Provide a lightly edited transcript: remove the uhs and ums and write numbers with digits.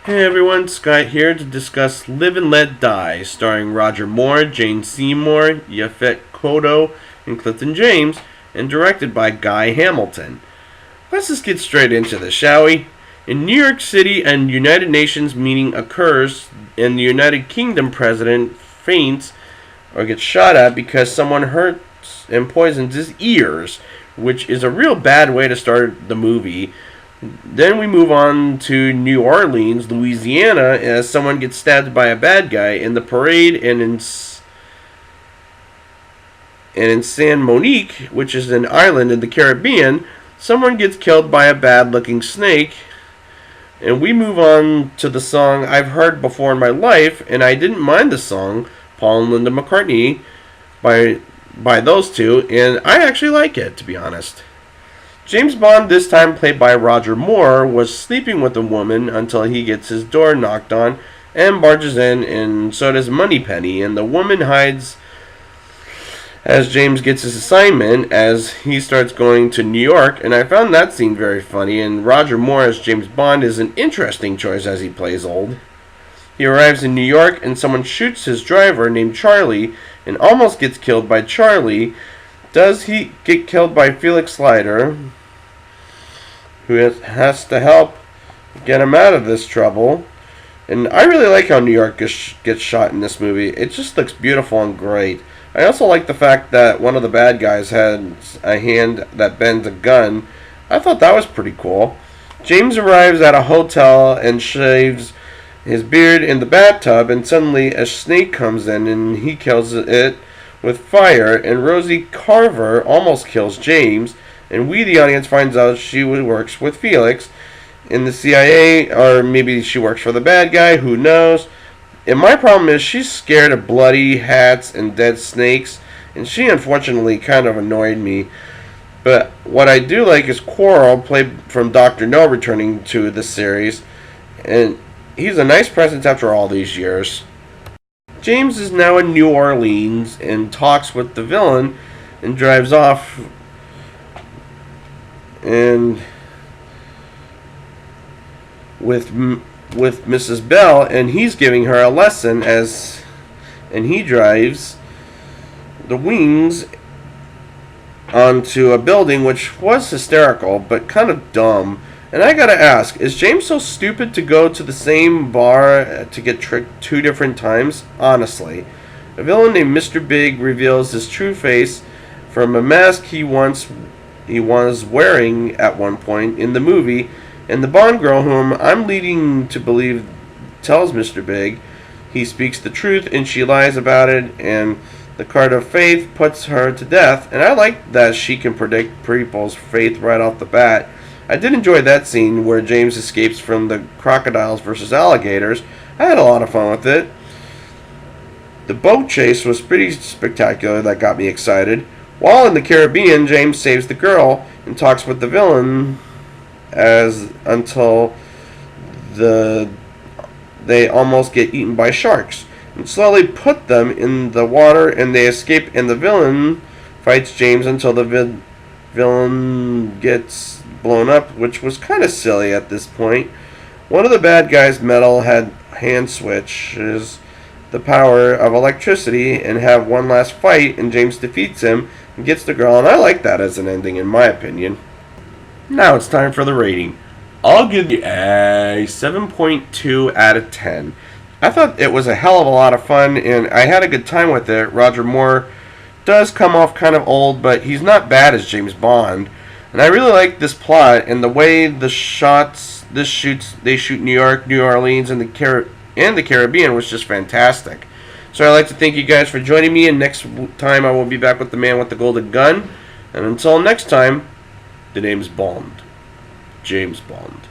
Hey everyone, Scott here to discuss Live and Let Die, starring Roger Moore, Jane Seymour, Yaphet Kotto, and Clifton James, and directed by Guy Hamilton. Let's just get straight into this, shall we? In New York City, a United Nations meeting occurs, and the United Kingdom president faints or gets shot at because someone hurts and poisons his ears, which is a real bad way to start the movie. Then we move on to New Orleans, Louisiana, as someone gets stabbed by a bad guy in the parade, and in San Monique, which is an island in the Caribbean, someone gets killed by a bad-looking snake. And we move on to the song I've heard before in my life, and I didn't mind the song, Paul and Linda McCartney, by those two, and I actually like it, to be honest. James Bond, this time played by Roger Moore, was sleeping with a woman until he gets his door knocked on and barges in, and so does Moneypenny, and the woman hides as James gets his assignment as he starts going to New York, and I found that scene very funny, and Roger Moore as James Bond is an interesting choice as he plays old. He arrives in New York, and someone shoots his driver named Charlie and almost gets killed by Charlie. Does he get killed by Felix Leiter, who has to help get him out of this trouble? And I really like how New York gets shot in this movie. It just looks beautiful and great. I also like the fact that one of the bad guys had a hand that bends a gun. I thought that was pretty cool. James arrives at a hotel and shaves his beard in the bathtub, and suddenly a snake comes in and he kills it with fire, and Rosie Carver almost kills James, and we, the audience, finds out she works with Felix in the CIA, or maybe she works for the bad guy, who knows. And my problem is she's scared of bloody hats and dead snakes, and she unfortunately kind of annoyed me. But what I do like is Quarrel, played from Dr. No, returning to the series, and he's a nice presence after all these years. James is now in New Orleans and talks with the villain and drives off and with Mrs. Bell, and he's giving her a lesson and he drives the wings onto a building, which was hysterical but kind of dumb. And I gotta ask, is James so stupid to go to the same bar to get tricked 2 different times? Honestly. A villain named Mr. Big reveals his true face from a mask he was wearing at one point in the movie, and the Bond girl, whom I'm leading to believe tells Mr. Big he speaks the truth and she lies about it, and the card of faith puts her to death. And I like that she can predict people's faith right off the bat. I did enjoy that scene where James escapes from the crocodiles versus alligators. I had a lot of fun with it. The boat chase was pretty spectacular. That got me excited. While in the Caribbean, James saves the girl and talks with the villain until they almost get eaten by sharks, and slowly put them in the water, and they escape, and the villain fights James until the villain gets blown up, which was kind of silly at this point. One of the bad guys' metal had hand switches the power of electricity and have one last fight, and James defeats him and gets the girl, and I like that as an ending in my opinion. Now it's time for the rating. I'll give you a 7.2 out of 10. I thought it was a hell of a lot of fun, and I had a good time with it. Roger Moore does come off kind of old, but he's not bad as James Bond. And I really like this plot and the way they shoot New York, New Orleans, and the Caribbean was just fantastic. So I'd like to thank you guys for joining me, and next time I will be back with the man with the golden gun. And until next time, the name's Bond. James Bond.